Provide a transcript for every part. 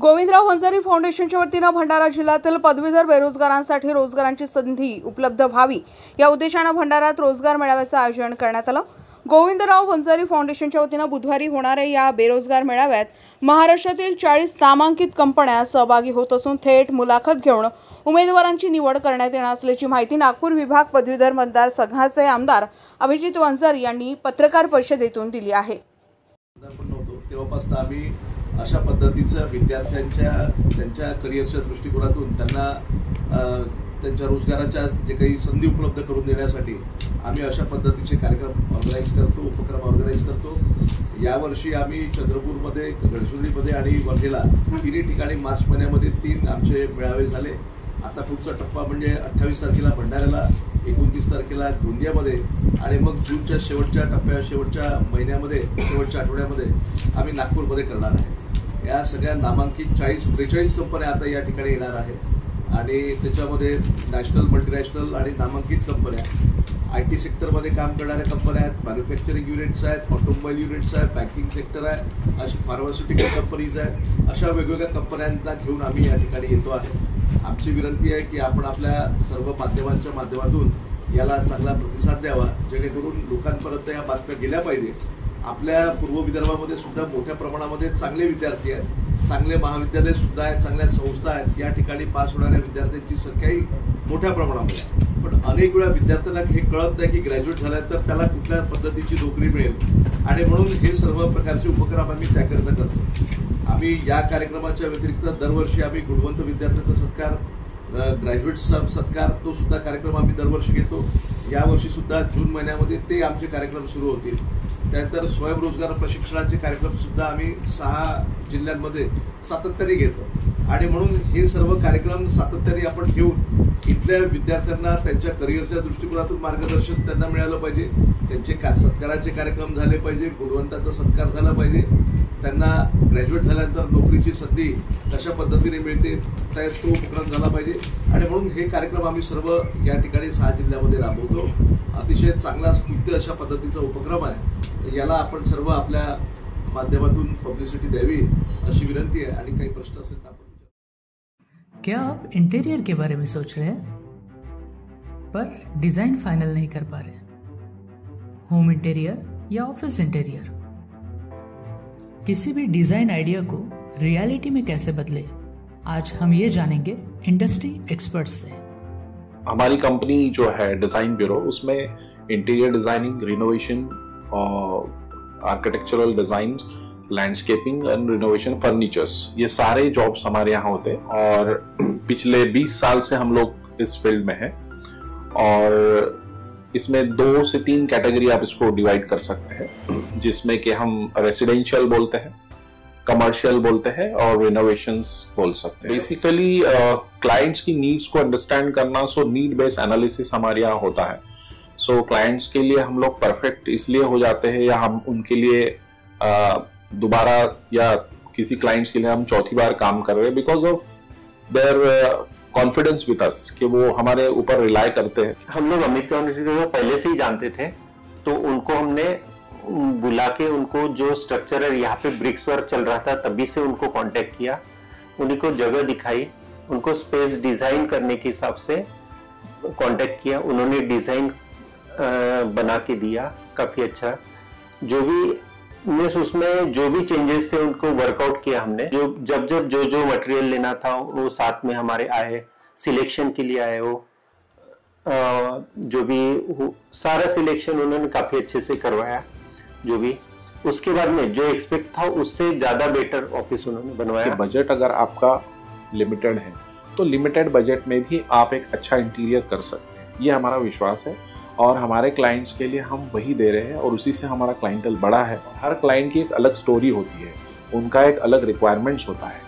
गोविंदराव वंजारी फाउंडेशनच्या वतीने भंडारा जिल्ह्यातील पदवीधर बेरोजगारांसाठी रोजगारांची संधी उपलब्ध व्हावी या उद्देशाने भंडाऱ्यात रोजगार मेळाव्याचे आयोजन करण्यात आले। गोविंदराव वंजारी फाउंडेशनच्या वतीने बुधवारी होणाऱ्या या बेरोजगार मेळाव्यात महाराष्ट्रातील 40 नामांकित कंपन्या सहभागी होत असून थेट मुलाखत घेऊन उमेदवारांची निवड करण्यात येणार असल्याची माहिती नागपूर विभाग पदवीधर मतदारसंघाचे आमदार अभिजित वंजारी यांनी पत्रकार परिषदेतून दिली आहे। अशा पद्धतीचं विद्यार्थ्यांच्या त्यांच्या करिअरच्या दृष्टिकोनातून त्यांना त्यांच्या रोजगाराच्या जे काही संधी उपलब्ध करून देण्यासाठी आम्ही अशा पद्धतीचे कार्यक्रम ऑर्गनाइज करतो, उपक्रम ऑर्गनाइज करतो। यावर्षी आम्ही चंद्रपूरमध्ये, गडचिरोलीमध्ये आणि वर्धेला तिन्ही ठिकाणी मार्च महिन्यामध्ये 3 आमचे मेळावे झाले। आता पुढचा टप्पा म्हणजे 28 तारखेला भंडाऱ्याला, 29 तारखेला गोंदियामध्ये आणि मग जूनच्या शेवटच्या महिन्यामध्ये, शेवटच्या आठवड्यामध्ये आम्ही नागपूरमध्ये करणार आहे। या सगळ्या नामांकित 43 कंपन्या आता या ठिकाणी येणार आहेत आणि त्याच्यामध्ये नॅशनल, मल्टीनॅशनल आणि नामांकित कंपन्या, IT सेक्टरमध्ये काम करणाऱ्या कंपन्या आहेत, मॅन्युफॅक्चरिंग युनिट्स आहेत, ऑटोमोबाईल युनिट्स आहेत, बँकिंग सेक्टर आहे, अशी फार्मास्युटिकल कंपनीज आहेत। अशा वेगवेगळ्या कंपन्यांना घेऊन आम्ही या ठिकाणी येतो आहे। आमची विनंती आहे की आपण आपल्या सर्व माध्यमांच्या माध्यमातून याला चांगला प्रतिसाद द्यावा, जेणेकरून लोकांपर्यंत या बातम्या गेल्या पाहिजे। आपल्या पूर्व विदर्भामध्ये सुद्धा मोठ्या प्रमाणामध्ये चांगले विद्यार्थी आहेत, चांगले महाविद्यालय सुद्धा आहेत, चांगल्या संस्था आहेत। या ठिकाणी पास होणाऱ्या विद्यार्थ्यांची संख्याही मोठ्या प्रमाणामध्ये आहे। पण अनेक वेळा विद्यार्थ्यांना हे कळत नाही की ग्रॅज्युएट झाल्यानंतर त्याला कुठल्या पद्धतीची नोकरी मिळेल आणि म्हणून हे सर्व प्रकारचे उपक्रम आम्ही त्याकरिता करतो। आम्ही या कार्यक्रमाच्या व्यतिरिक्त दरवर्षी आम्ही गुणवंत विद्यार्थ्यांचा सत्कार, ग्रॅज्युएट्सचा सत्कार, तो सुद्धा कार्यक्रम आम्ही दरवर्षी घेतो। यावर्षी सुद्धा जून महिन्यामध्ये ते आमचे कार्यक्रम सुरू होतील। त्यानंतर स्वयंरोजगार प्रशिक्षणाचे कार्यक्रम सुद्धा आम्ही 6 जिल्ह्यांमध्ये सातत्याने घेतो आणि म्हणून हे सर्व कार्यक्रम सातत्याने आपण घेऊन इथल्या विद्यार्थ्यांना त्यांच्या करिअरच्या दृष्टिकोनातून मार्गदर्शन त्यांना मिळालं पाहिजे, त्यांचे सत्काराचे कार्यक्रम झाले पाहिजे, गुणवंताचा सत्कार झाला पाहिजे, त्यांना ग्रॅज्युएट झाल्यानंतर नोकरीची संधी कशा पद्धतीने मिळते तो उपक्रम झाला पाहिजे आणि म्हणून हे कार्यक्रम आम्ही सर्व या ठिकाणी 6 जिल्ह्यामध्ये राबवतो। अतिशय चांगला स्तुत्य अशा पद्धतीचा उपक्रम आहे। याला आपण सर्व आपल्या माध्यमातून पब्लिसिटी द्यावी अशी विनंती आहे आणि काही प्रश्न असेल तर आपण विचारू। क्या आप इंटीरियर के बारे में सोच रहे हैं पर डिजाइन फाइनल नहीं कर पा रहे? होम इंटीरियर या ऑफिस इंटीरियर, किसी भी डिजाइन आइडिया को रियलिटी में कैसे बदले, आज हम ये जानेंगे इंडस्ट्री एक्सपर्ट्स से। हमारी कंपनी जो है डिजाइन ब्यूरो, उसमें interior designing, renovation, architectural design, landscaping end renovation, furnitures, ये सारे जॉब्स हमारे यहाँ होते हैं और पिछले 20 साल से हम लोग इस फील्ड में हैं और इसमें 2 से 3 कैटेगरी आप इसको डिवाइड कर सकते हैं, जिसमें कि हम रेसिडेंशियल बोलते हैं, कमर्शियल बोलते हैं और रिनोवेशंस बोल सकते हैं। बेसिकली क्लाइंट्स की नीड्स को अंडरस्टैंड करना, सो नीड बेस्ड एनालिसिस हमारे यहाँ होता है। सो क्लाइंट्स के लिए हम लोग परफेक्ट इसलिए हो जाते हैं या हम उनके लिए दोबारा या किसी क्लाइंट्स के लिए हम चौथी बार काम कर रहे हैं because of their confidence with us, कि वो हमारे ऊपर रिलाई करते हैं। हम लोग अमित को पहले से ही जानते थे, तो उनको हमने बुला के उनको जो स्ट्रक्चर है, यहाँ पे ब्रिक्स वर्क चल रहा था तभी से उनको कांटेक्ट किया, उन्हीं को जगह दिखाई, उनको स्पेस डिजाइन करने के हिसाब से कांटेक्ट किया, उन्होंने डिजाइन बना के दिया काफी अच्छा। जो भी उसमें जो भी चेंजेस थे उनको वर्कआउट किया हमने। जब जो मटेरियल लेना था वो साथ में हमारे आए, सिलेक्शन के लिए आए, वो जो भी सारा सिलेक्शन उन्होंने काफी अच्छे से करवाया। जो भी उसके बाद में जो एक्सपेक्ट था उससे ज्यादा बेटर ऑफिस उन्होंने बनवाया। बजट अगर आपका लिमिटेड है तो लिमिटेड बजट में भी आप एक अच्छा इंटीरियर कर सकते हैं, ये हमारा विश्वास है और हमारे क्लाइंट्स के लिए हम वही दे रहे हैं और उसी से हमारा क्लाइंटल बड़ा है। हर क्लाइंट की एक अलग स्टोरी होती है, उनका एक अलग रिक्वायरमेंट्स होता है।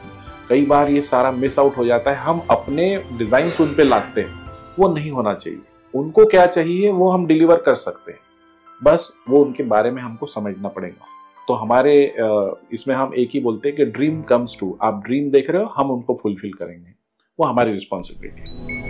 कई बार ये सारा मिस आउट हो जाता है, हम अपने डिजाइन उन पे लाते हैं, वो नहीं होना चाहिए। उनको क्या चाहिए वो हम डिलीवर कर सकते हैं, बस वो उनके बारे में हमको समझना पड़ेगा। तो हमारे इसमें हम एक ही बोलते हैं कि ड्रीम कम्स ट्रू। आप ड्रीम देख रहे हो, हम उनको फुलफिल करेंगे, वो हमारी रिस्पॉन्सिबिलिटी है।